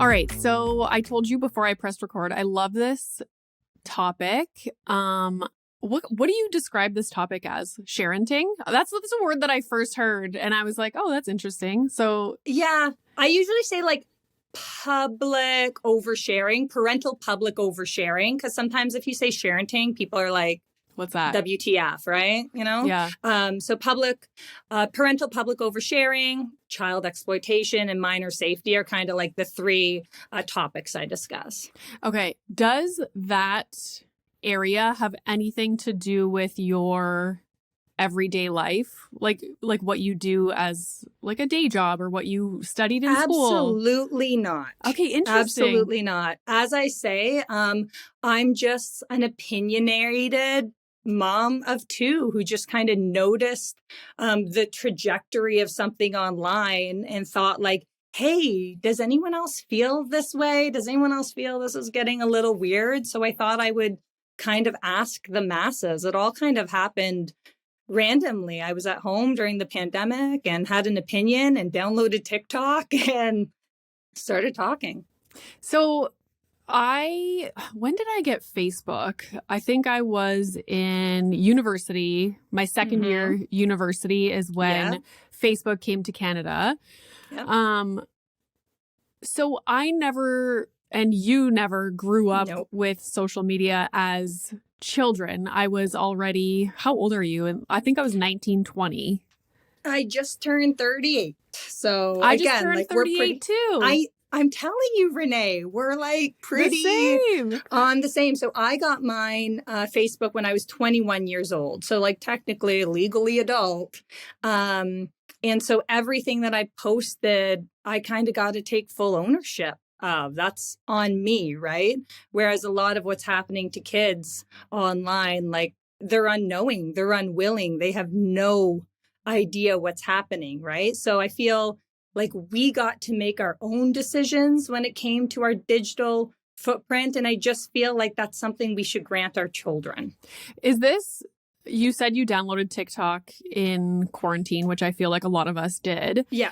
All right. So I told you before I pressed record, I love this topic. What do you describe this topic as? Sharenting? That's a word that I first heard, and I was like, oh, that's interesting. So yeah, I usually say like public oversharing, parental public oversharing, because sometimes if you say sharenting, people are like, what's that? WTF, right? You know? Yeah. So parental public oversharing, child exploitation, and minor safety are kind of like the three topics I discuss. Okay. Does that area have anything to do with your everyday life? Like what you do as like a day job or what you studied in school? Absolutely not. Okay, interesting. Absolutely not. As I say, I'm just an opinionated mom of two who just kind of noticed the trajectory of something online and thought like, hey, does anyone else feel this way? Does anyone else feel this is getting a little weird? So I thought I would kind of ask the masses. It all kind of happened randomly. I was at home during the pandemic and had an opinion and downloaded TikTok and started talking. So when did I get Facebook? I think I was in university. My second year university is when Facebook came to Canada. Yep. So I never, and you never grew up with social media as children. I was already, how old are you? And I think I was 19, 20. I just turned 38. So I again, just turned like 38 too. I'm telling you, Renee, we're like pretty on the same. So I got mine Facebook when I was 21 years old. So like technically legally adult. And so everything that I posted, I kind of got to take full ownership of. That's on me, right? Whereas a lot of what's happening to kids online, like they're unknowing, they're unwilling, they have no idea what's happening, right? So I feel like we got to make our own decisions when it came to our digital footprint. And I just feel like that's something we should grant our children. You said you downloaded TikTok in quarantine, which I feel like a lot of us did. Yeah.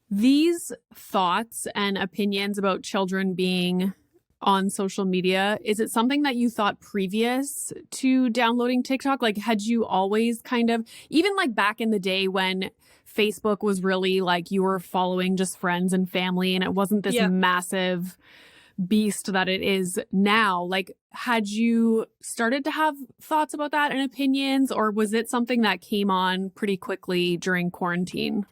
These thoughts and opinions about children being on social media, is it something that you thought previous to downloading TikTok? Like, had you always kind of, even like back in the day when Facebook was really like you were following just friends and family and it wasn't this massive beast that it is now, like, had you started to have thoughts about that and opinions, or was it something that came on pretty quickly during quarantine?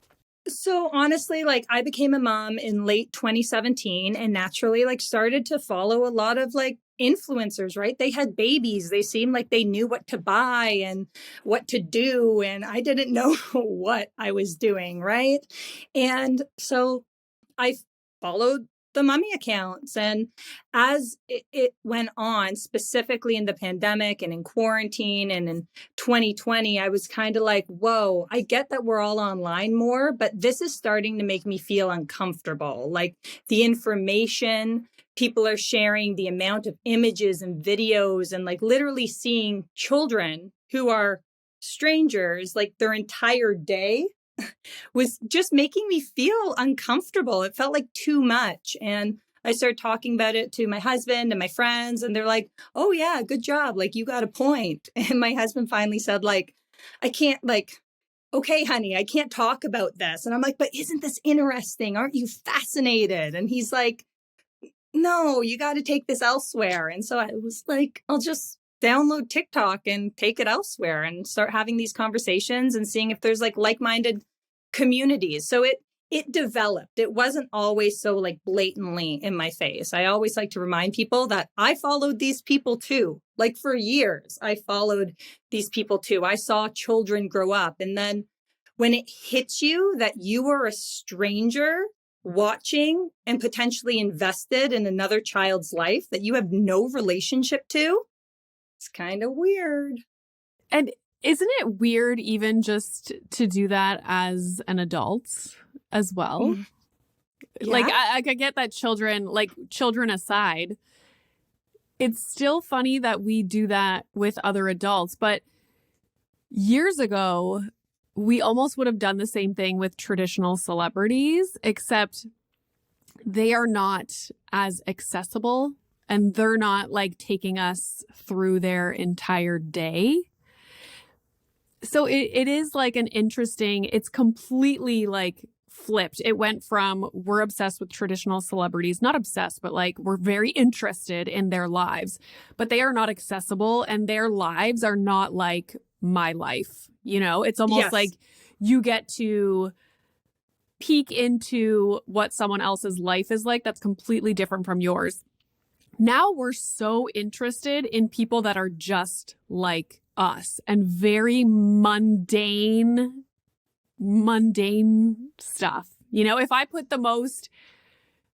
So honestly, like I became a mom in late 2017 and naturally like started to follow a lot of like influencers, right? They had babies. They seemed like they knew what to buy and what to do. And I didn't know what I was doing, right? And so I followed the mommy accounts. And as it went on, specifically in the pandemic and in quarantine and in 2020, I was kind of like, whoa, I get that we're all online more, but this is starting to make me feel uncomfortable. Like the information people are sharing, the amount of images and videos, and like literally seeing children who are strangers, like their entire day was just making me feel uncomfortable. It felt like too much. And I started talking about it to my husband and my friends, and they're like, oh yeah, good job. Like you got a point. And my husband finally said like, I can't like, okay, honey, I can't talk about this. And I'm like, but isn't this interesting? Aren't you fascinated? And he's like, no, you got to take this elsewhere. And so I was like, I'll just download TikTok and take it elsewhere and start having these conversations and seeing if there's like like-minded communities. So it developed. It wasn't always so like blatantly in my face. I always like to remind people that I followed these people too. Like for years, I followed these people too. I saw children grow up. And then when it hits you that you are a stranger watching and potentially invested in another child's life that you have no relationship to, it's kind of weird. And isn't it weird even just to do that as an adult as well? Yeah. Like, I get that children aside, it's still funny that we do that with other adults. But years ago, we almost would have done the same thing with traditional celebrities, except they are not as accessible, and they're not like taking us through their entire day. So it is like an interesting, it's completely like flipped. It went from we're obsessed with traditional celebrities, not obsessed, but like we're very interested in their lives, but they are not accessible and their lives are not like my life. You know, it's almost like you get to peek into what someone else's life is like that's completely different from yours. Now we're so interested in people that are just like us and very mundane stuff. You know, if I put the most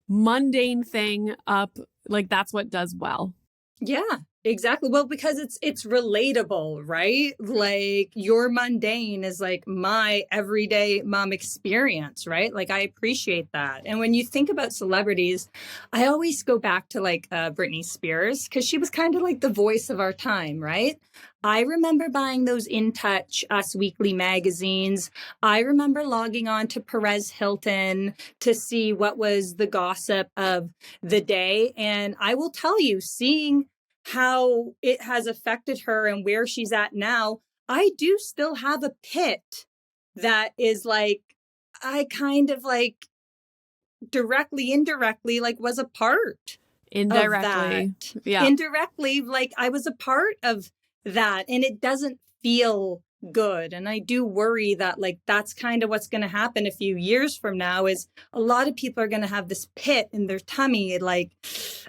mundane thing up, like that's what does well. Yeah, exactly. Well, because it's relatable, right? Like your mundane is like my everyday mom experience, right? Like I appreciate that. And when you think about celebrities, I always go back to like Britney Spears because she was kind of like the voice of our time, right? I remember buying those In Touch Us Weekly magazines. I remember logging on to Perez Hilton to see what was the gossip of the day. And I will tell you, seeing how it has affected her and where she's at now, I do still have a pit that is like, I kind of like directly, indirectly, like was a part Indirectly. of that. Yeah. Indirectly, like I was a part of that and it doesn't feel good. And I do worry that like that's kind of what's going to happen a few years from now is a lot of people are going to have this pit in their tummy. Like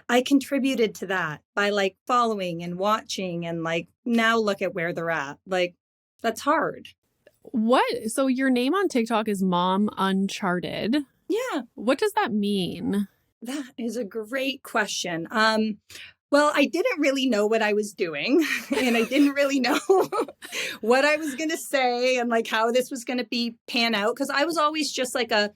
I contributed to that by like following and watching and like now look at where they're at. Like that's hard. What? So your name on TikTok is Mom Uncharted. Yeah. What does that mean? That is a great question. Well, I didn't really know what I was doing and I didn't really know what I was going to say and like how this was going to be pan out because I was always just like a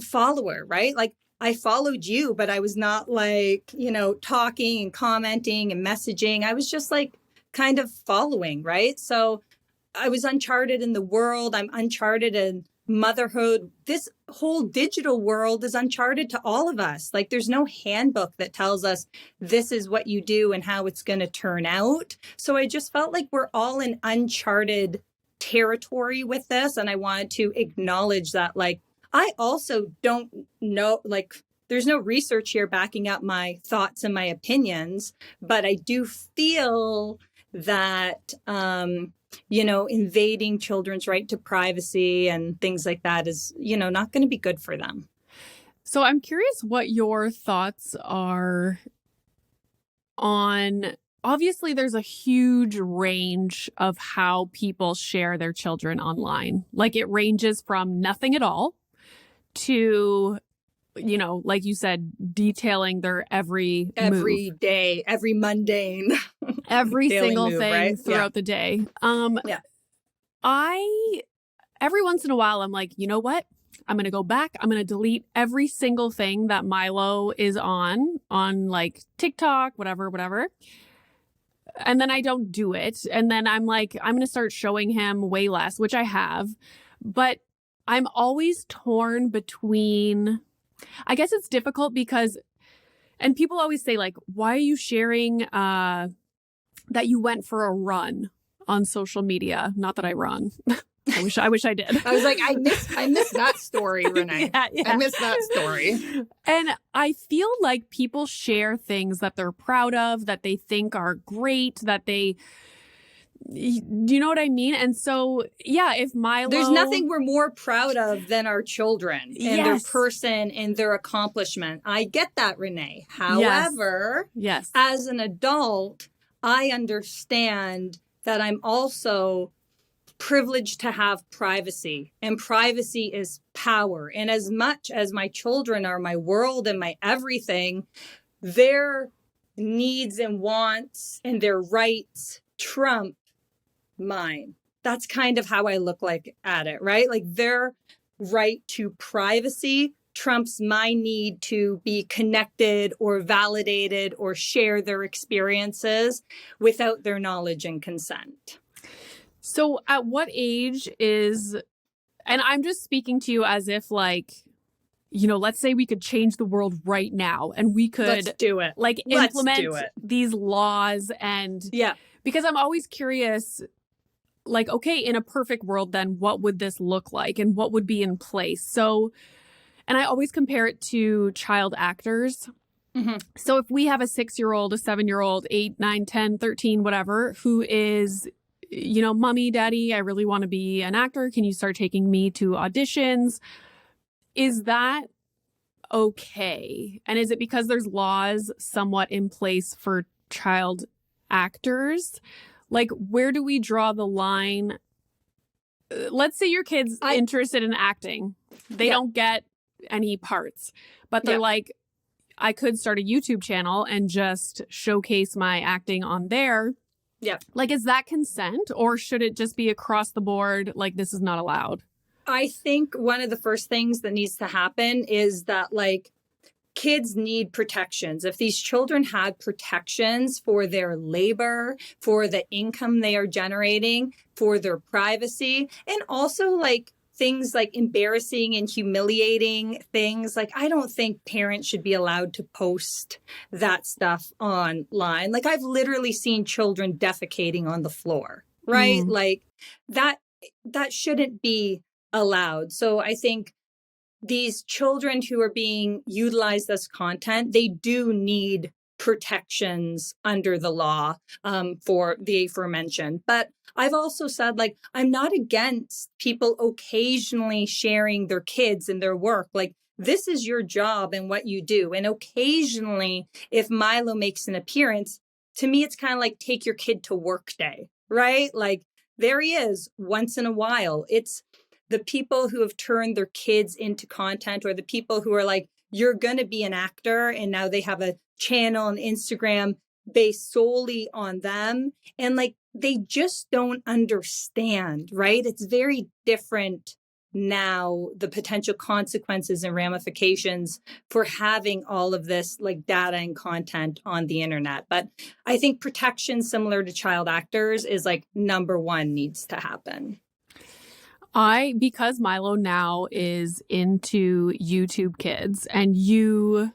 follower, right? Like I followed you, but I was not like, you know, talking and commenting and messaging. I was just like kind of following, right? So I was uncharted in the world. I'm uncharted in motherhood. This whole digital world is uncharted to all of us. Like there's no handbook that tells us this is what you do and how it's going to turn out. So I just felt like we're all in uncharted territory with this. And I wanted to acknowledge that, like, I also don't know, like, there's no research here backing up my thoughts and my opinions, but I do feel that, you know, invading children's right to privacy and things like that is, you know, not going to be good for them. So I'm curious what your thoughts are on, obviously there's a huge range of how people share their children online. Like it ranges from nothing at all to, you know, like you said, detailing their every move. Day, every mundane, every single move, thing right? throughout the day. Yeah. I every once in a while I'm like, you know what? I'm going to go back. I'm going to delete every single thing that Milo is on like TikTok, whatever. And then I don't do it. And then I'm like, I'm going to start showing him way less, which I have. But I'm always torn between, I guess it's difficult because, and people always say like, why are you sharing that you went for a run on social media? Not that I run. I wish I did. I was like, I missed that story, Renee. Yeah. I missed that story. And I feel like people share things that they're proud of, that they think are great, that they, you know what I mean? And so, yeah, if Milo... There's nothing we're more proud of than our children and their person and their accomplishment. I get that, Renee. However, yes. As an adult, I understand that I'm also privileged to have privacy, and privacy is power. And as much as my children are my world and my everything, their needs and wants and their rights trump mine. That's kind of how I look like at it, right? Like their right to privacy trumps my need to be connected or validated or share their experiences without their knowledge and consent. So at what age is, and I'm just speaking to you as if like, let's say we could change the world right now and we Let's could do it. like Let's implement do it. these laws. And Yeah. because I'm always curious, like, okay, in a perfect world, then what would this look like and what would be in place? So, and I always compare it to child actors. Mm-hmm. So if we have a 6-year-old, a 7-year-old, 8, 9, 10, 13, whatever, who is, mommy, daddy, I really want to be an actor. Can you start taking me to auditions? Is that okay? And is it because there's laws somewhat in place for child actors? Like, where do we draw the line? Let's say your kid's interested in acting. They don't get any parts, but they're like, I could start a YouTube channel and just showcase my acting on there. Yeah. Like, is that consent, or should it just be across the board? Like, this is not allowed. I think one of the first things that needs to happen is that, like, kids need protections. If these children had protections for their labor, for the income they are generating, for their privacy, and also like things like embarrassing and humiliating things, like, I don't think parents should be allowed to post that stuff online. Like, I've literally seen children defecating on the floor, right? Like that shouldn't be allowed. So I think these children who are being utilized as content, they do need protections under the law for the aforementioned. But I've also said, like, I'm not against people occasionally sharing their kids and their work. Like, this is your job and what you do. And occasionally, if Milo makes an appearance, to me, it's kind of like take your kid to work day, right? Like, there he is once in a while. It's the people who have turned their kids into content, or the people who are like, you're going to be an actor, and now they have a channel on Instagram based solely on them. And like, they just don't understand, right? It's very different now, the potential consequences and ramifications for having all of this like data and content on the internet. But I think protection similar to child actors is like number one needs to happen. Because Milo now is into YouTube Kids, and you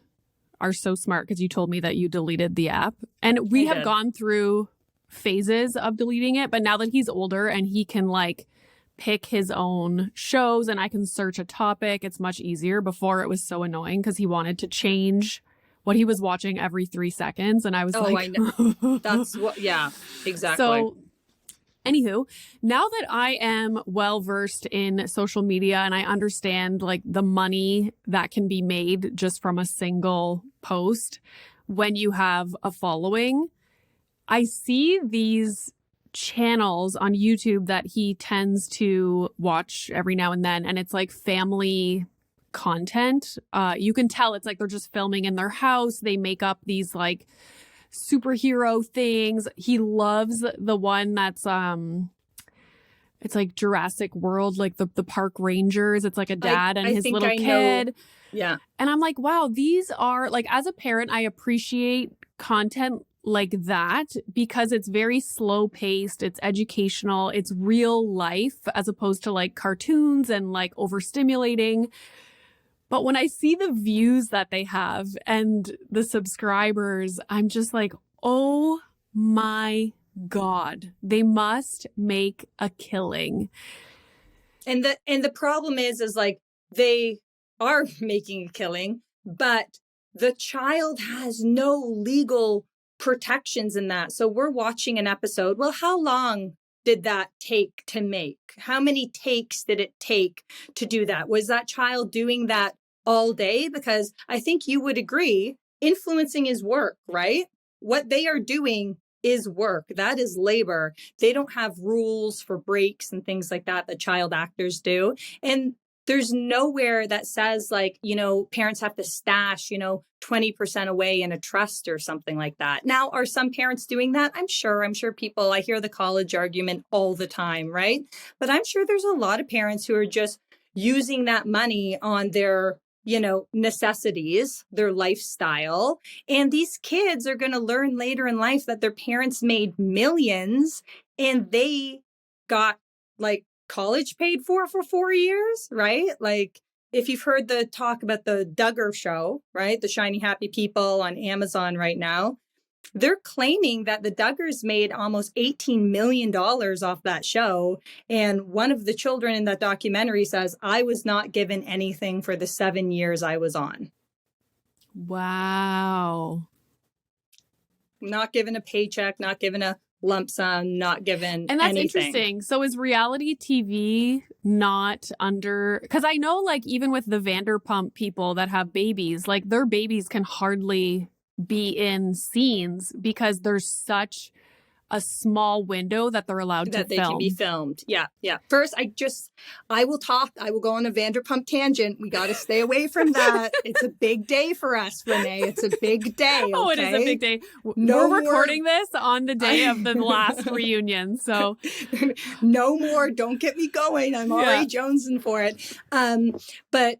are so smart because you told me that you deleted the app, and we have gone through phases of deleting it, but now that he's older and he can like pick his own shows and I can search a topic, it's much easier. Before it was so annoying because he wanted to change what he was watching every 3 seconds, and I was I know. That's what, yeah, exactly. So anywho, now that I am well versed in social media and I understand like the money that can be made just from a single post when you have a following, I see these channels on YouTube that he tends to watch every now and then, and it's like family content. You can tell it's like they're just filming in their house. They make up these like superhero things. He loves the one that's it's like Jurassic World, like the park rangers. It's like a dad and his little kid. Yeah. And I'm like, wow, these are like, as a parent, I appreciate content like that because it's very slow paced, it's educational, it's real life as opposed to like cartoons and like overstimulating. But when I see the views that they have and the subscribers, I'm just like, oh my God, they must make a killing. And the problem is like they are making a killing, but the child has no legal protections in that. So we're watching an episode. Well, how long did that take to make? How many takes did it take to do that? Was that child doing that all day? Because I think you would agree, influencing is work, right? What they are doing is work. That is labor. They don't have rules for breaks and things like that child actors do. And there's nowhere that says like, parents have to stash, 20% away in a trust or something like that. Now, are some parents doing that? I'm sure people, I hear the college argument all the time, right? But I'm sure there's a lot of parents who are just using that money on their, necessities, their lifestyle. And these kids are going to learn later in life that their parents made millions and they got like college paid for 4 years, right? Like if you've heard the talk about the Duggar show, right? The Shiny Happy People on Amazon right now, they're claiming that the Duggars made almost $18 million off that show. And one of the children in that documentary says, I was not given anything for the 7 years I was on. Wow. Not given a paycheck, not given a lump sum, not given And that's anything. interesting. So is reality TV not under, because I know like even with the Vanderpump people that have babies, like their babies can hardly be in scenes because there's such a small window that they're allowed that to they film. can be filmed. Yeah. First, I will go on a Vanderpump tangent. We got to stay away from that. It's a big day for us, Renee. It's a big day. Okay? Oh, it is a big day. No We're more... recording this on the day of the last reunion. So no more. Don't get me going. I'm already jonesing for it. But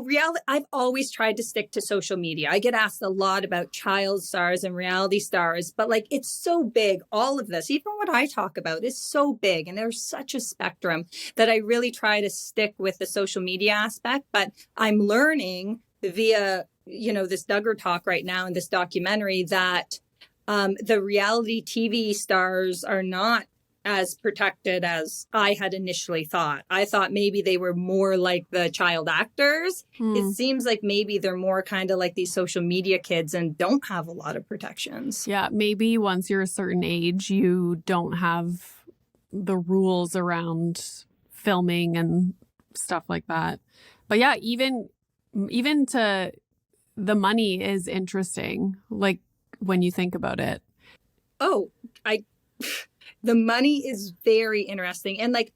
reality, I've always tried to stick to social media. I get asked a lot about child stars and reality stars, but like it's so big, all of this, even what I talk about is so big and there's such a spectrum that I really try to stick with the social media aspect. But I'm learning via, this Duggar talk right now in this documentary that the reality TV stars are not as protected as I had initially thought. I thought maybe they were more like the child actors. It seems like maybe they're more kind of like these social media kids and don't have a lot of protections. Yeah, maybe once you're a certain age, you don't have the rules around filming and stuff like that. But yeah, even to the money is interesting, like when you think about it. Oh, the money is very interesting. And like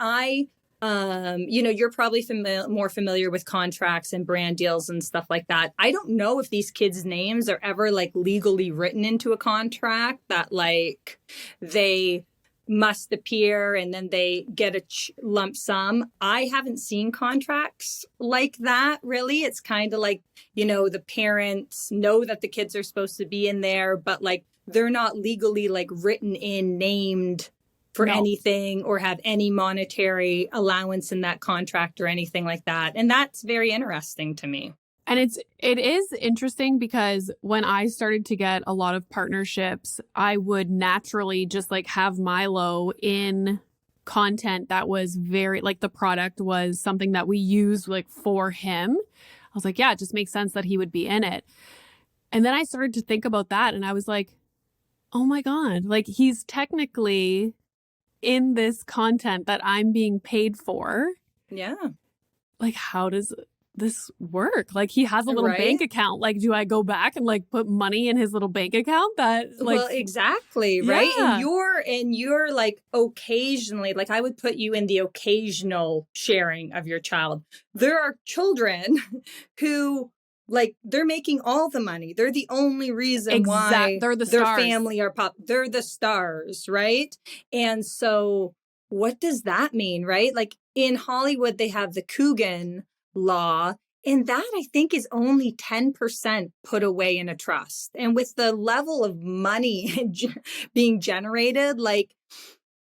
you're probably more familiar with contracts and brand deals and stuff like that. I don't know if these kids' names are ever like legally written into a contract that like they must appear and then they get a lump sum. I haven't seen contracts like that, really. It's kind of like, the parents know that the kids are supposed to be in there, but like they're not legally like written in, named for anything or have any monetary allowance in that contract or anything like that. And that's very interesting to me. And it is interesting because when I started to get a lot of partnerships, I would naturally just like have Milo in content that was very like the product was something that we used like for him. I was like, yeah, it just makes sense that he would be in it. And then I started to think about that and I was like, oh my God, like he's technically in this content that I'm being paid for. Yeah. Like, how does this work? Like, he has a little bank account. Like, do I go back and like put money in his little bank account that like... Well, exactly. Right. And you're like occasionally, like I would put you in the occasional sharing of your child. There are children who like they're making all the money. They're the only reason why they're their family are they're the stars, right? And so what does that mean, right? Like in Hollywood, they have the Coogan law, and that I think is only 10% put away in a trust. And with the level of money being generated, like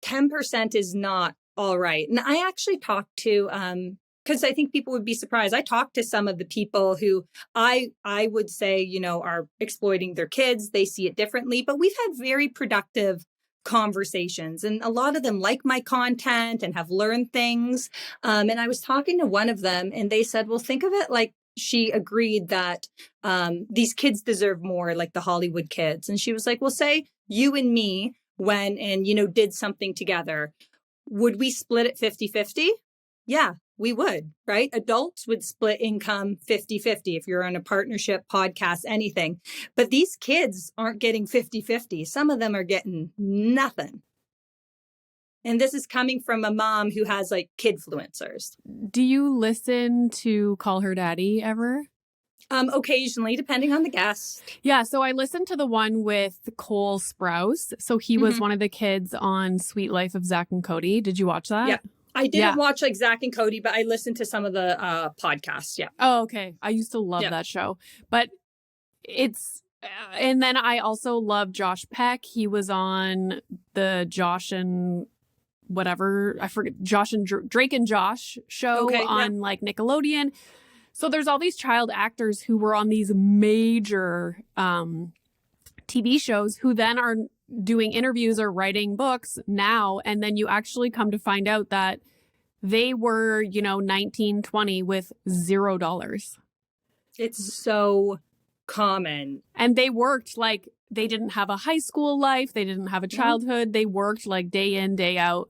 10% is not all right. And I actually talked to because I think people would be surprised. I talked to some of the people who I would say, are exploiting their kids. They see it differently, but we've had very productive conversations and a lot of them like my content and have learned things. And I was talking to one of them and they said, well, think of it like she agreed that these kids deserve more like the Hollywood kids. And she was like, well, say you and me went and, did something together. Would we split it 50-50? Yeah, we would, right? Adults would split income 50-50 if you're on a partnership, podcast, anything. But these kids aren't getting 50-50. Some of them are getting nothing. And this is coming from a mom who has like kidfluencers. Do you listen to Call Her Daddy ever? Occasionally, depending on the guest. Yeah, so I listened to the one with Cole Sprouse. So he was one of the kids on Sweet Life of Zach and Cody. Did you watch that? Yeah. I didn't watch like Zach and Cody, but I listened to some of the podcasts. Yeah. Oh, okay. I used to love that show, but it's, and then I also love Josh Peck. He was on the Josh and whatever, I forget, Drake and Josh show Okay, on like Nickelodeon. So there's all these child actors who were on these major TV shows who then are doing interviews or writing books now. And then you actually come to find out that they were, 19, 20 with $0. It's so common. And they worked like they didn't have a high school life. They didn't have a childhood. They worked like day in, day out.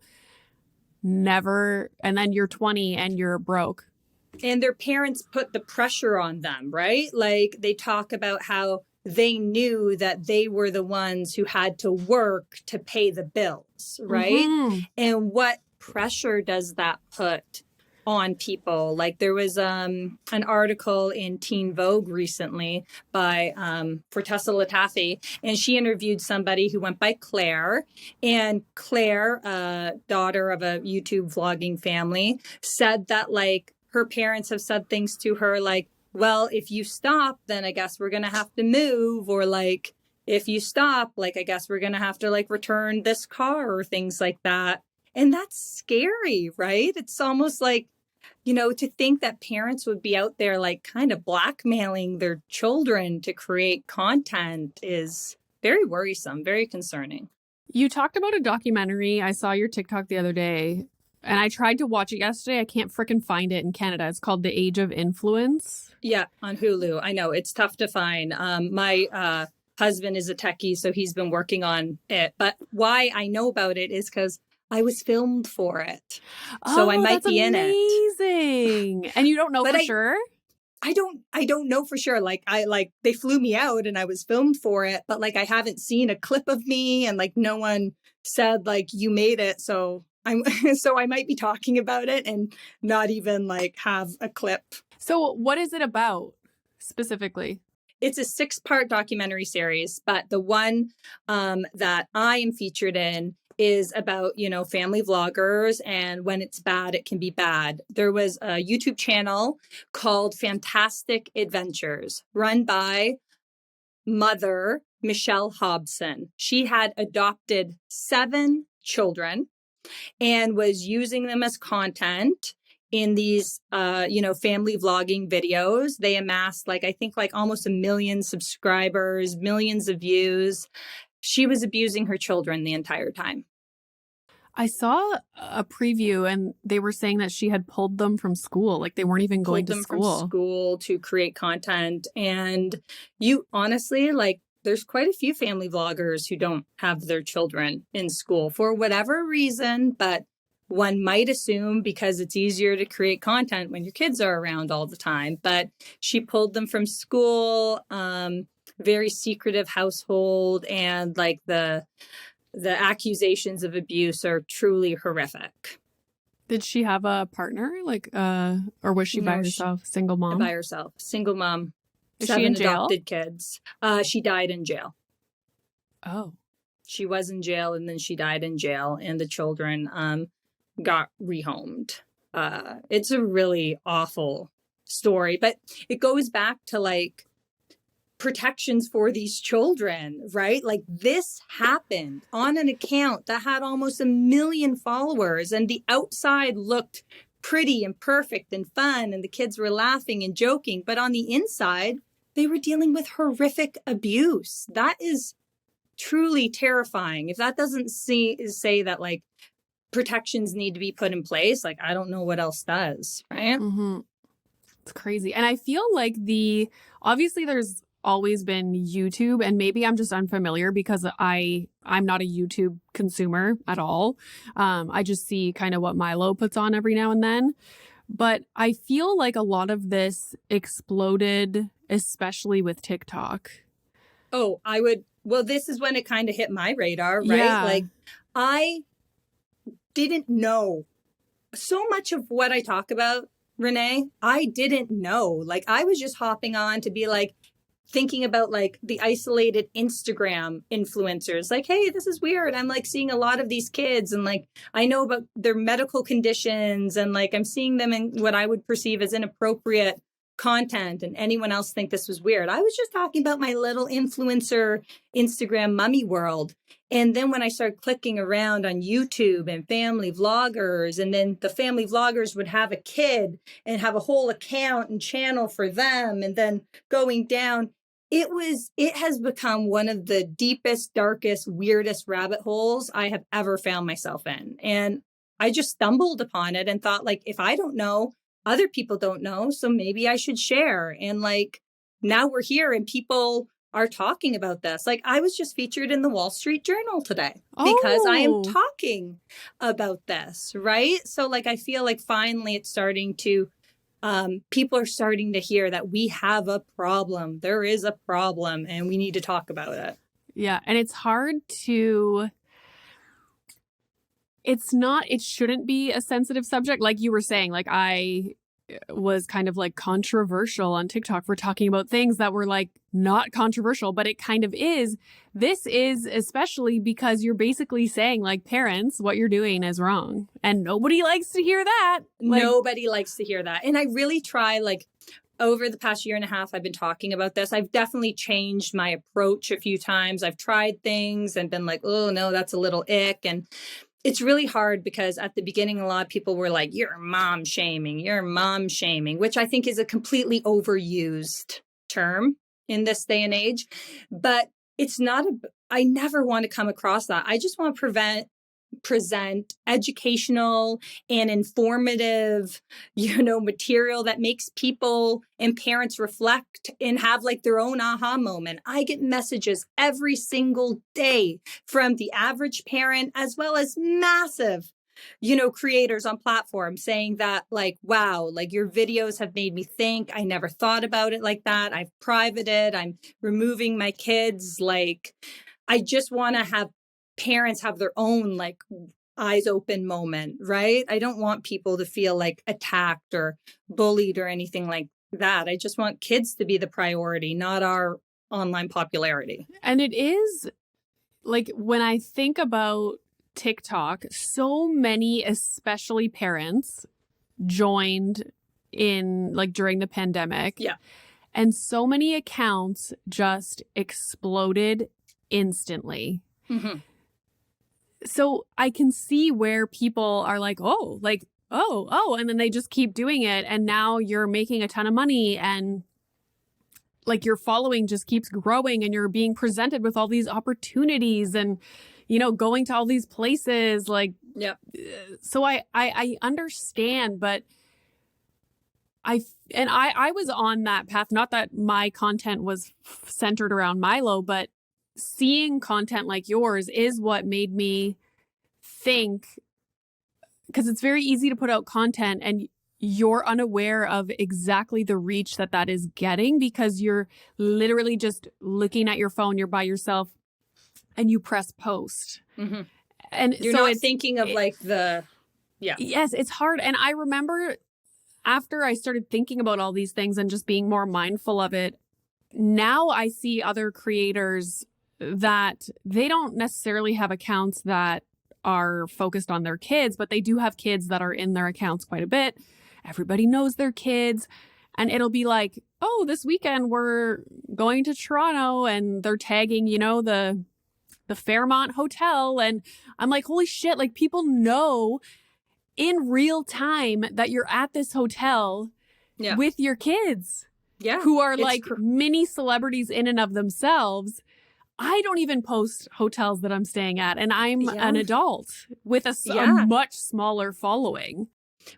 Never. And then you're 20 and you're broke. And their parents put the pressure on them, right? Like they talk about how they knew that they were the ones who had to work to pay the bills, right? Mm-hmm. And what pressure does that put on people? Like there was an article in Teen Vogue recently by Fortessa Latafy, and she interviewed somebody who went by Claire. And Claire, daughter of a YouTube vlogging family, said that like her parents have said things to her like, well, if you stop, then I guess we're going to have to move. Or like, if you stop, like, I guess we're going to have to like return this car or things like that. And that's scary, right? It's almost like, to think that parents would be out there like kind of blackmailing their children to create content is very worrisome, very concerning. You talked about a documentary. I saw your TikTok the other day and I tried to watch it yesterday. I can't fricking find it in Canada. It's called The Age of Influence. Yeah, on Hulu. I know it's tough to find. My husband is a techie, so he's been working on it. But why I know about it is because I was filmed for it. So I might be in it. Amazing. And you don't know for sure? I don't know for sure. Like they flew me out and I was filmed for it, but like I haven't seen a clip of me and like no one said like you made it. So I might be talking about it and not even like have a clip. So what is it about specifically? It's a 6-part documentary series, but the one that I am featured in is about, family vloggers, and when it's bad, it can be bad. There was a YouTube channel called Fantastic Adventures run by mother Michelle Hobson. She had adopted 7 children and was using them as content in these, family vlogging videos. They amassed I think almost 1 million subscribers, millions of views. She was abusing her children the entire time. I saw a preview and they were saying that she had pulled them from school. Like they weren't even going to school. From school to create content. And you honestly, there's quite a few family vloggers who don't have their children in school for whatever reason, but one might assume because it's easier to create content when your kids are around all the time. But she pulled them from school, very secretive household, and the accusations of abuse are truly horrific. Did she have a partner? Or was she by herself? Single mom? By herself. Single mom. Is 7 she in jail? Adopted kids. She died in jail. Oh. She was in jail and then she died in jail, and the children got rehomed. It's a really awful story, but it goes back to protections for these children, right? Like this happened on an account that had almost 1 million followers, and the outside looked pretty and perfect and fun, and the kids were laughing and joking, but on the inside, they were dealing with horrific abuse. That is truly terrifying. If that doesn't say that protections need to be put in place, I don't know what else does, right? Mm-hmm. It's crazy. And I feel like obviously there's always been YouTube, and maybe I'm just unfamiliar because I'm not a YouTube consumer at all. I just see kind of what Milo puts on every now and then. But I feel like a lot of this exploded, especially with TikTok. Oh, well, this is when it kind of hit my radar, right? Yeah. I didn't know so much of what I talk about, Renee. I didn't know. I was just hopping on to be thinking about the isolated Instagram influencers. Hey, this is weird. I'm seeing a lot of these kids, and I know about their medical conditions, and I'm seeing them in what I would perceive as inappropriate content and anyone else think this was weird. I was just talking about my little influencer Instagram mummy world. And then when I started clicking around on YouTube and family vloggers, and then the family vloggers would have a kid and have a whole account and channel for them, and then going down, it has become one of the deepest, darkest, weirdest rabbit holes I have ever found myself in. And I just stumbled upon it and thought, like, if I don't know, other people don't know, so maybe I should share. And like, now we're here and people are talking about this. Like, I was just featured in the Wall Street Journal today because I am talking about this, right? So like, I feel like finally it's starting to, people are starting to hear that we have a problem. There is a problem and we need to talk about it. Yeah. And it's hard to, it shouldn't be a sensitive subject. Like you were saying, like I was kind of like controversial on TikTok for talking about things that were like not controversial, but it kind of is. This is especially because you're basically saying, like, parents, what you're doing is wrong. And nobody likes to hear that. Like, nobody likes to hear that. And I really try, like, over the past year and a half, I've been talking about this. I've definitely changed my approach a few times. I've tried things and been like, oh, no, that's a little ick. And it's really hard because at the beginning, a lot of people were like, you're mom shaming, which I think is a completely overused term in this day and age. But it's not, I never want to come across that. I just want to present educational and informative, material that makes people and parents reflect and have like their own aha moment. I get messages every single day from the average parent as well as massive, creators on platforms saying that, like, wow, like your videos have made me think. I never thought about it like that. I've privated. I'm removing my kids. Like, I just want to have parents have their own like eyes open moment, right? I don't want people to feel like attacked or bullied or anything like that. I just want kids to be the priority, not our online popularity. And it is like, when I think about TikTok, so many, especially parents, joined in like during the pandemic. Yeah. And so many accounts just exploded instantly. Mm-hmm. So I can see where people are like, oh, and then they just keep doing it. And now you're making a ton of money and like your following just keeps growing and you're being presented with all these opportunities and, going to all these places. Like, yeah. So I understand, but I was on that path. Not that my content was centered around Milo, but seeing content like yours is what made me think, because it's very easy to put out content and you're unaware of exactly the reach that is getting because you're literally just looking at your phone, you're by yourself and you press post. Mm-hmm. And you're so not thinking of like Yes, it's hard. And I remember after I started thinking about all these things and just being more mindful of it, now I see other creators that they don't necessarily have accounts that are focused on their kids, but they do have kids that are in their accounts quite a bit. Everybody knows their kids. And it'll be like, oh, this weekend we're going to Toronto, and they're tagging, the Fairmont Hotel. And I'm like, holy shit, like people know in real time that you're at this hotel with your kids who are like mini celebrities in and of themselves. I don't even post hotels that I'm staying at, and I'm an adult with a much smaller following.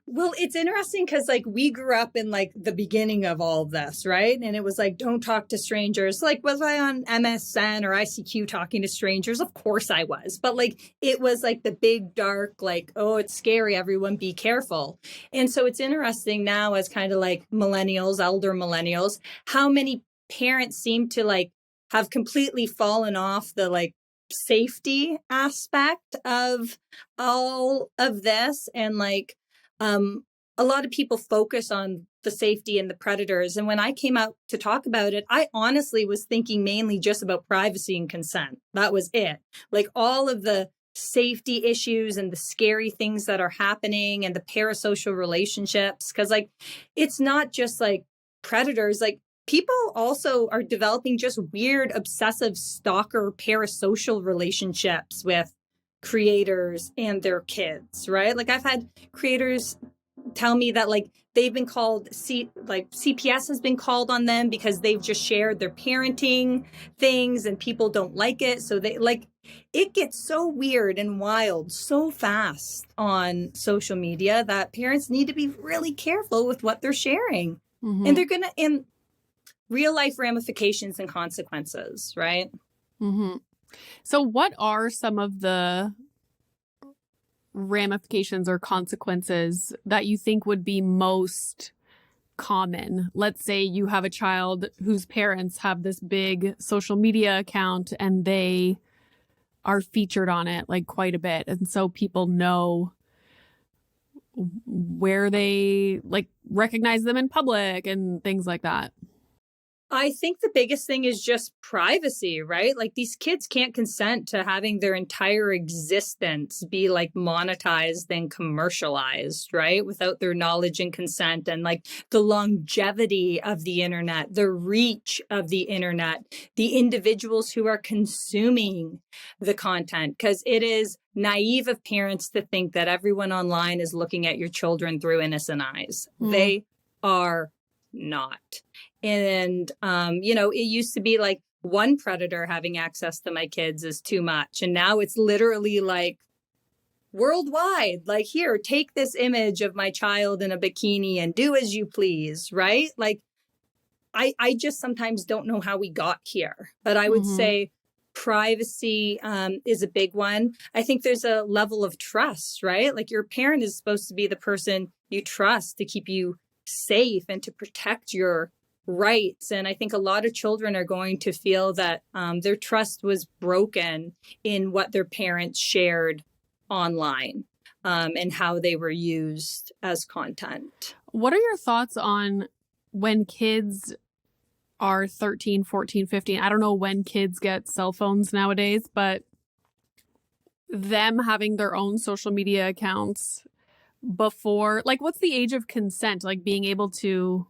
Well, it's interesting because like we grew up in like the beginning of all of this, right? And it was like, don't talk to strangers. Like, was I on MSN or ICQ talking to strangers? Of course I was. But like, it was like the big dark, like, oh, it's scary. Everyone be careful. And so it's interesting now as kind of like millennials, elder millennials, how many parents seem to like have completely fallen off the like safety aspect of all of this. And like, a lot of people focus on the safety and the predators. And when I came out to talk about it, I honestly was thinking mainly just about privacy and consent. That was it. Like all of the safety issues and the scary things that are happening and the parasocial relationships. Cause like, it's not just like predators. Like people also are developing just weird, obsessive stalker parasocial relationships with creators and their kids, right? Like I've had creators tell me that like they've been called like CPS has been called on them because they've just shared their parenting things and people don't like it. So they like it gets so weird and wild so fast on social media that parents need to be really careful with what they're sharing. Mm-hmm. And they're going to in real life ramifications and consequences, right? Mm-hmm. So what are some of the ramifications or consequences that you think would be most common? Let's say you have a child whose parents have this big social media account and they are featured on it like quite a bit. And so people know where they like recognize them in public and things like that. I think the biggest thing is just privacy, right? Like these kids can't consent to having their entire existence be like monetized and commercialized, right? Without their knowledge and consent, and like the longevity of the internet, the reach of the internet, the individuals who are consuming the content, because it is naive of parents to think that everyone online is looking at your children through innocent eyes. They are not. And, it used to be like one predator having access to my kids is too much. And now it's literally like worldwide, like, here, take this image of my child in a bikini and do as you please, right? Like, I just sometimes don't know how we got here. But I would say privacy is a big one. I think there's a level of trust, right? Like your parent is supposed to be the person you trust to keep you safe and to protect your rights. And I think a lot of children are going to feel that their trust was broken in what their parents shared online and how they were used as content. What are your thoughts on when kids are 13, 14, 15? I don't know when kids get cell phones nowadays, but them having their own social media accounts before, like, what's the age of consent? Like being able to...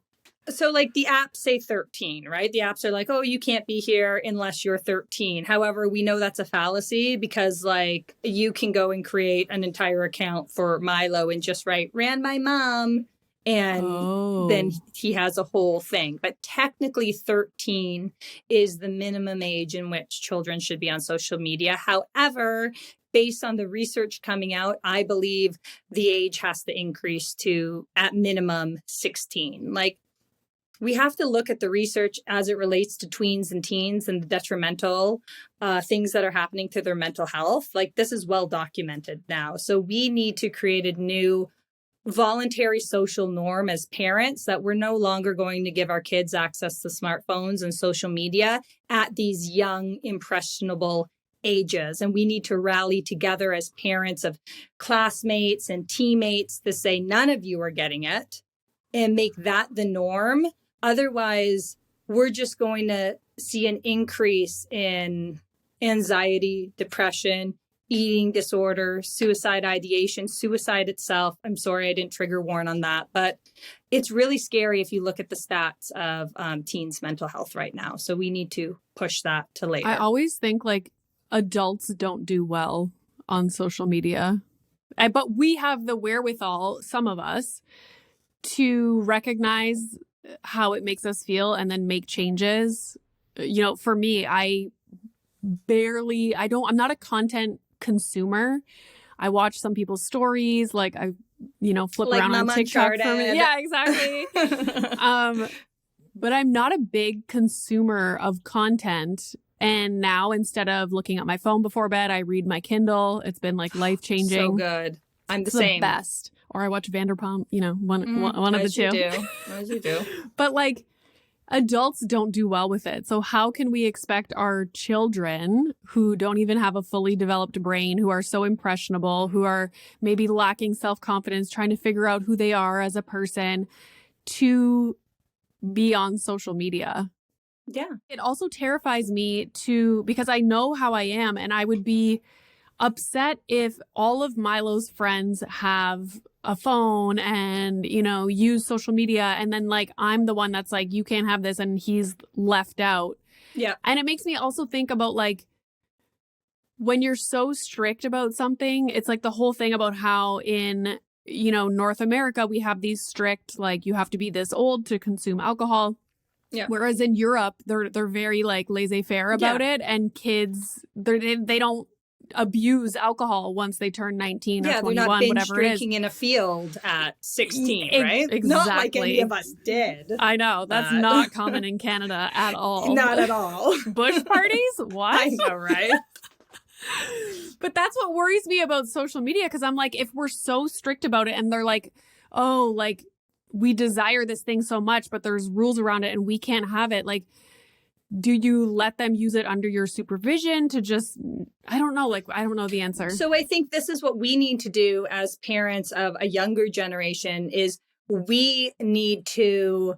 So like the apps say 13, right? The apps are like, oh, you can't be here unless you're 13. However, we know that's a fallacy because like you can go and create an entire account for Milo and just write ran my mom. And then he has a whole thing. But technically 13 is the minimum age in which children should be on social media. However, based on the research coming out, I believe the age has to increase to at minimum 16. Like, we have to look at the research as it relates to tweens and teens and the detrimental things that are happening to their mental health. Like, this is well documented now. So we need to create a new voluntary social norm as parents that we're no longer going to give our kids access to smartphones and social media at these young, impressionable ages. And we need to rally together as parents of classmates and teammates to say, none of you are getting it, and make that the norm. Otherwise, we're just going to see an increase in anxiety, depression, eating disorder, suicide ideation, suicide itself. I'm sorry, I didn't trigger warn on that, but it's really scary if you look at the stats of teens' mental health right now. So we need to push that to later. I always think like adults don't do well on social media, but we have the wherewithal, some of us, to recognize how it makes us feel and then make changes. For me, I'm not a content consumer. I watch some people's stories, like I, flip like around Mama on TikTok Uncharted. for me. Yeah, exactly. But I'm not a big consumer of content. And now instead of looking at my phone before bed, I read my Kindle. It's been like life changing. So good. I'm the It's same. The best. Or I watch Vanderpump, one of the two. As you do. But like adults don't do well with it. So how can we expect our children who don't even have a fully developed brain, who are so impressionable, who are maybe lacking self-confidence, trying to figure out who they are as a person, to be on social media? Yeah. It also terrifies me because I know how I am, and I would be upset if all of Milo's friends have a phone and, use social media. And then like, I'm the one that's like, you can't have this. And he's left out. Yeah. And it makes me also think about like, when you're so strict about something, it's like the whole thing about how in, North America, we have these strict, like you have to be this old to consume alcohol. Yeah. Whereas in Europe, they're very like laissez-faire about it. And kids, they don't abuse alcohol once they turn 19 or Yeah, 21, they're not binge whatever it is. drinking in a field at 16, right? Exactly. Not like any of us did. I know. That's But- not common in Canada at all. Not at all. Bush parties? What? I know, right? But that's what worries me about social media, because I'm like, if we're so strict about it and they're like, oh, like we desire this thing so much, but there's rules around it and we can't have it. Like, do you let them use it under your supervision to just, I don't know. Like, I don't know the answer. So I think this is what we need to do as parents of a younger generation is we need to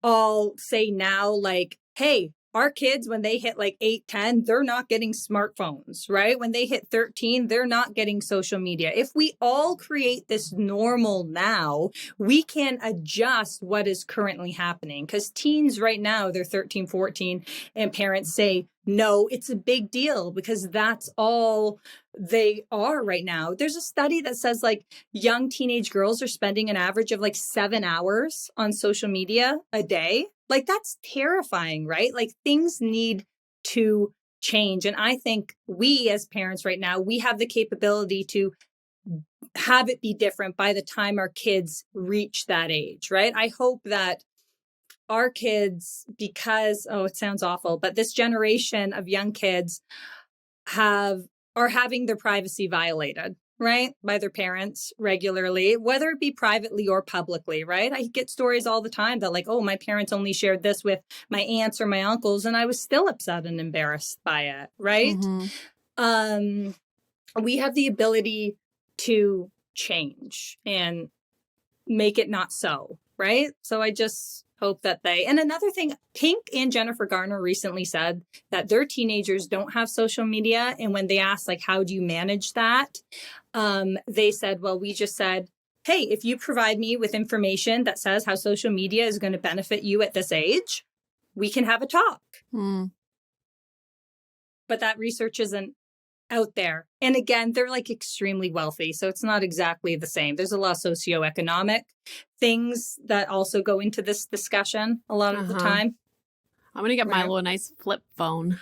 all say now, like, hey, our kids, when they hit like 8, 10, they're not getting smartphones, right? When they hit 13, they're not getting social media. If we all create this normal now, we can adjust what is currently happening. Because teens right now, they're 13, 14, and parents say, no, it's a big deal because that's all they are right now. There's a study that says like young teenage girls are spending an average of like 7 hours on social media a day. Like that's terrifying, right? Like things need to change. And I think we as parents right now, we have the capability to have it be different by the time our kids reach that age, right? I hope that our kids, because, it sounds awful, but this generation of young kids are having their privacy violated, right? By their parents regularly, whether it be privately or publicly, right? I get stories all the time that like, oh, my parents only shared this with my aunts or my uncles, and I was still upset and embarrassed by it, right? Mm-hmm. We have the ability to change and make it not so, right? So I just hope that and another thing, Pink and Jennifer Garner recently said that their teenagers don't have social media. And when they asked, like, how do you manage that? They said, well, we just said, hey, if you provide me with information that says how social media is going to benefit you at this age, we can have a talk. But that research isn't out there. And again, they're like extremely wealthy. So it's not exactly the same. There's a lot of socioeconomic things that also go into this discussion a lot of the time. I'm going to get Right. Milo a nice flip phone.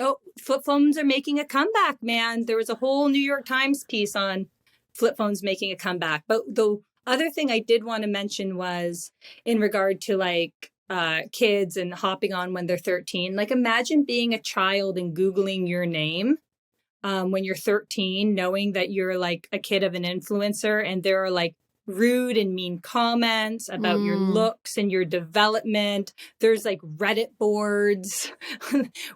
Oh, flip phones are making a comeback, man. There was a whole New York Times piece on flip phones making a comeback. But the other thing I did want to mention was in regard to like kids and hopping on when they're 13. Like imagine being a child and Googling your name. When you're 13, knowing that you're like a kid of an influencer and there are like rude and mean comments about your looks and your development. There's like Reddit boards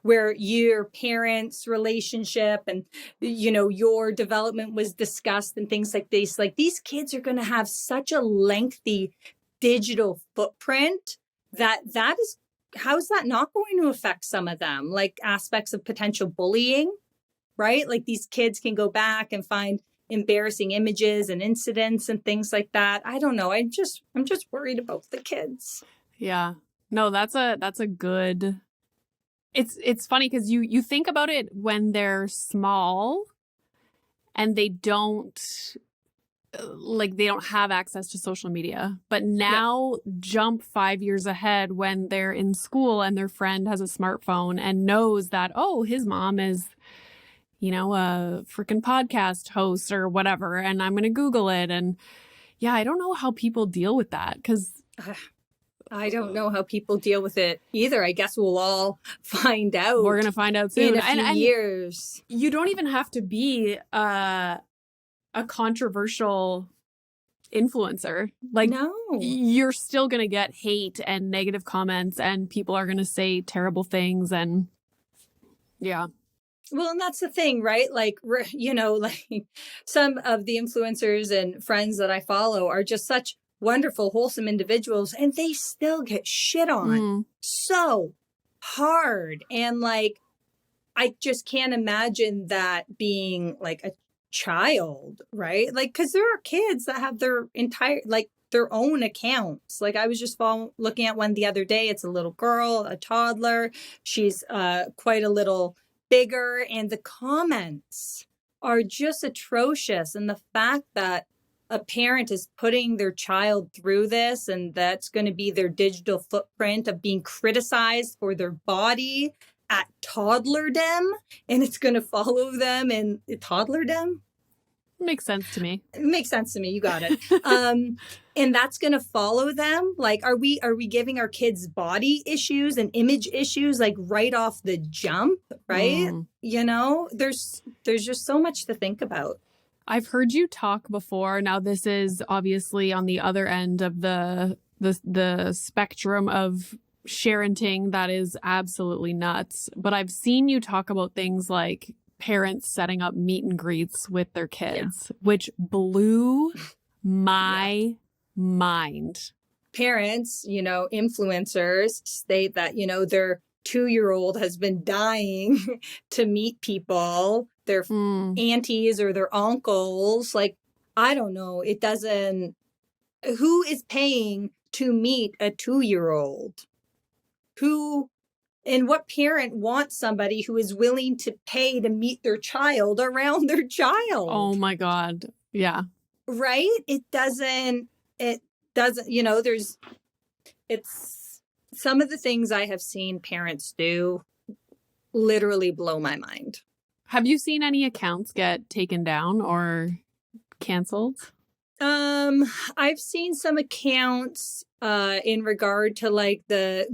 where your parents' relationship and, your development was discussed and things like this. Like these kids are going to have such a lengthy digital footprint that is, how is that not going to affect some of them? Like aspects of potential bullying. Right? Like these kids can go back and find embarrassing images and incidents and things like that. I don't know. I'm just worried about the kids. Yeah. No, that's a good. It's funny because you think about it when they're small and they don't have access to social media. But now jump 5 years ahead when they're in school and their friend has a smartphone and knows that, oh, his mom is a freaking podcast host or whatever, and I'm going to Google it. And yeah, I don't know how people deal with that because I don't know how people deal with it either. I guess we'll all find out. We're going to find out soon. In a few years. You don't even have to be a controversial influencer. Like, no, you're still going to get hate and negative comments and people are going to say terrible things. And yeah. Well, and that's the thing, right? Like, like some of the influencers and friends that I follow are just such wonderful, wholesome individuals, and they still get shit on so hard. And like, I just can't imagine that being like a child, right? Like, because there are kids that have their entire, like, their own accounts. Like, I was just looking at one the other day. It's a little girl, a toddler. She's quite a little bigger, and the comments are just atrocious. And the fact that a parent is putting their child through this, and that's going to be their digital footprint of being criticized for their body at toddlerdom, and it's going to follow them in toddlerdom. Makes sense to me. It makes sense to me. You got it. And that's going to follow them. Like, are we giving our kids body issues and image issues like right off the jump? Right? You know, there's just so much to think about. I've heard you talk before. Now, this is obviously on the other end of the spectrum of parenting that is absolutely nuts. But I've seen you talk about things like parents setting up meet and greets with their kids, which blew my mind. Parents, you know, influencers state that, you know, their 2-year-old has been dying to meet people, their aunties or their uncles. Like, I don't know. It doesn't, who is paying to meet a 2-year-old? Who, and what parent wants somebody who is willing to pay to meet their child around their child? Oh my God. Yeah. Right? It doesn't, you know, it's some of the things I have seen parents do literally blow my mind. Have you seen any accounts get taken down or canceled? I've seen some accounts in regard to like the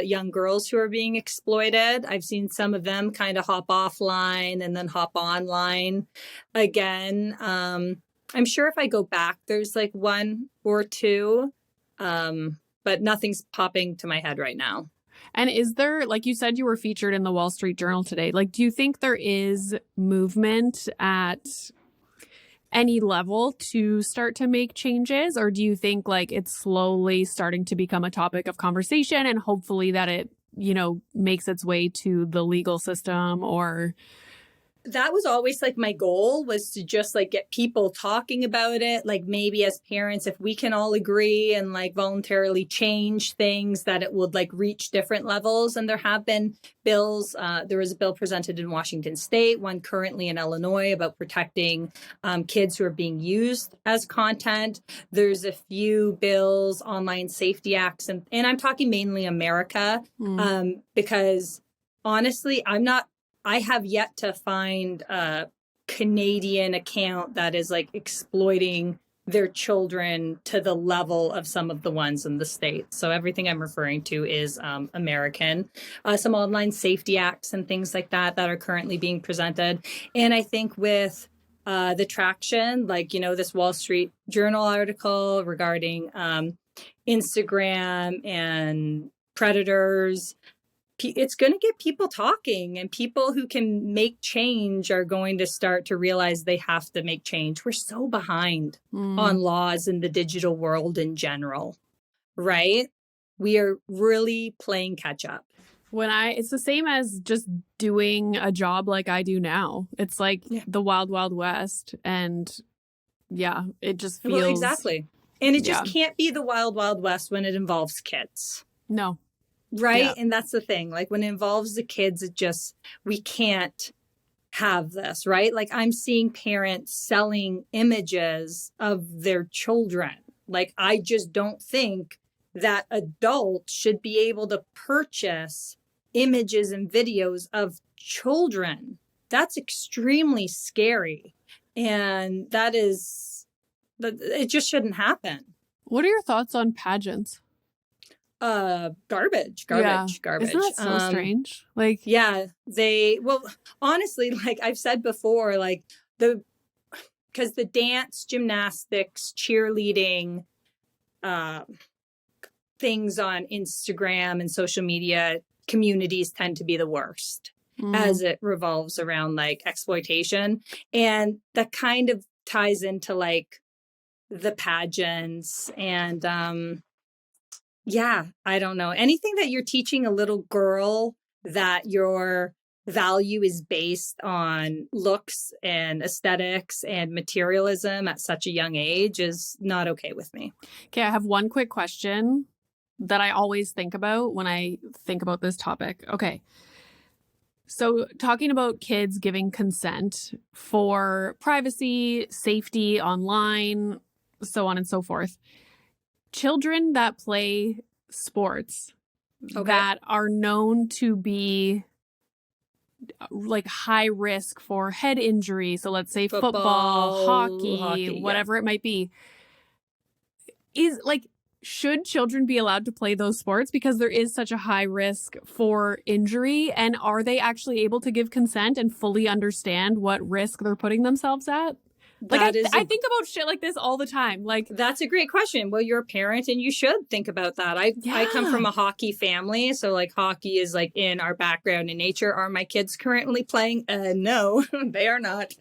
young girls who are being exploited. I've seen some of them kind of hop offline and then hop online again. I'm sure if I go back, there's like one or two, but nothing's popping to my head right now. And is there, like you said, you were featured in the Wall Street Journal today. Like, do you think there is movement at any level to start to make changes? Or do you think like it's slowly starting to become a topic of conversation and hopefully that it, you know, makes its way to the legal system? Or that was always like my goal, was to just like get people talking about it. Like, maybe as parents, if we can all agree and like voluntarily change things, that it would like reach different levels. And there have been bills. There was a bill presented in Washington State, one currently in Illinois, about protecting kids who are being used as content. There's a few bills, online safety acts, and I'm talking mainly America, because honestly, I have yet to find a Canadian account that is like exploiting their children to the level of some of the ones in the States. So everything I'm referring to is American. Some online safety acts and things like that are currently being presented. And I think with the traction, like, you know, this Wall Street Journal article regarding Instagram and predators, it's going to get people talking, and people who can make change are going to start to realize they have to make change. We're so behind on laws in the digital world in general, right? We are really playing catch up. it's the same as just doing a job like I do now. It's like the wild, wild west. And it just feels. Well, exactly. And it just can't be the wild, wild west when it involves kids. No. Right. Yeah. And that's the thing. Like, when it involves the kids, we can't have this, right? Like, I'm seeing parents selling images of their children. Like, I just don't think that adults should be able to purchase images and videos of children. That's extremely scary. And it just shouldn't happen. What are your thoughts on pageants? Garbage. Isn't that so strange? Like, honestly, like I've said before, like because the dance, gymnastics, cheerleading, things on Instagram and social media communities tend to be the worst as it revolves around like exploitation. And that kind of ties into like the pageants and, I don't know. Anything that you're teaching a little girl that you're value is based on looks and aesthetics and materialism at such a young age is not okay with me. Okay, I have one quick question that I always think about when I think about this topic. Okay. So, talking about kids giving consent for privacy, safety online, so on and so forth. Children that play sports that are known to be like high risk for head injury. So, let's say football, hockey, whatever it might be. Is like, should children be allowed to play those sports because there is such a high risk for injury? And are they actually able to give consent and fully understand what risk they're putting themselves at? Like, I think about shit like this all the time. Like, that's a great question. Well, you're a parent and you should think about that. I come from a hockey family. So like hockey is like in our background in nature. Are my kids currently playing? No, they are not.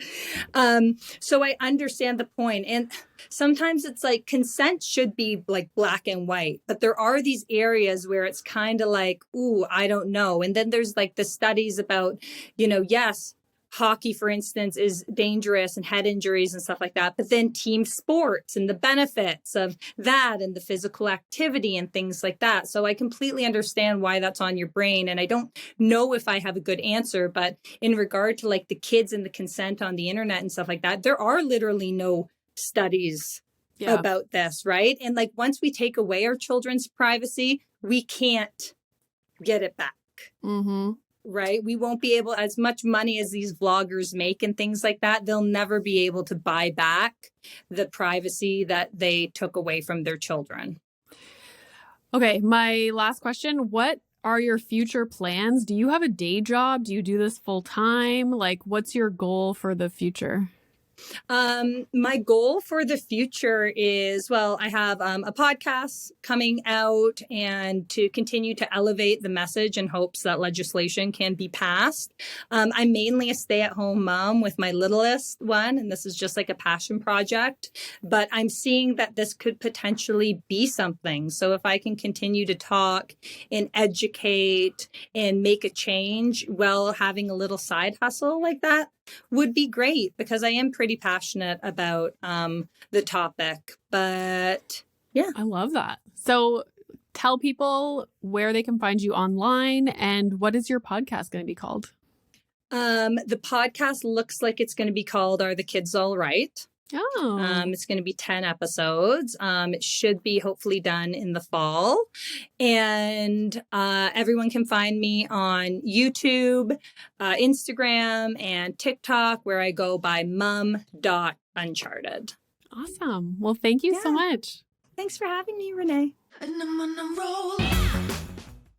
So I understand the point. And sometimes it's like consent should be like black and white, but there are these areas where it's kind of like, ooh, I don't know. And then there's like the studies about, yes, hockey, for instance, is dangerous and head injuries and stuff like that. But then team sports and the benefits of that and the physical activity and things like that. So I completely understand why that's on your brain. And I don't know if I have a good answer, but in regard to like the kids and the consent on the internet and stuff like that, there are literally no studies about this, right? And like once we take away our children's privacy, we can't get it back. Mm-hmm. Right? We won't be able, as much money as these vloggers make and things like that, they'll never be able to buy back the privacy that they took away from their children. Okay, my last question. What are your future plans? Do you have a day job? Do you do this full time? Like, what's your goal for the future? My goal for the future is, well, I have a podcast coming out and to continue to elevate the message in hopes that legislation can be passed. I'm mainly a stay-at-home mom with my littlest one, and this is just like a passion project, but I'm seeing that this could potentially be something. So if I can continue to talk and educate and make a change while having a little side hustle like that, would be great because I am pretty passionate about the topic. But yeah. I love that. So tell people where they can find you online and what is your podcast going to be called? The podcast looks like it's going to be called Are the Kids All Right? Oh. It's going to be 10 episodes. It should be hopefully done in the fall. And everyone can find me on YouTube, Instagram, and TikTok, where I go by mum.uncharted. Awesome. Well, thank you so much. Thanks for having me, Renee. And I'm on a roll.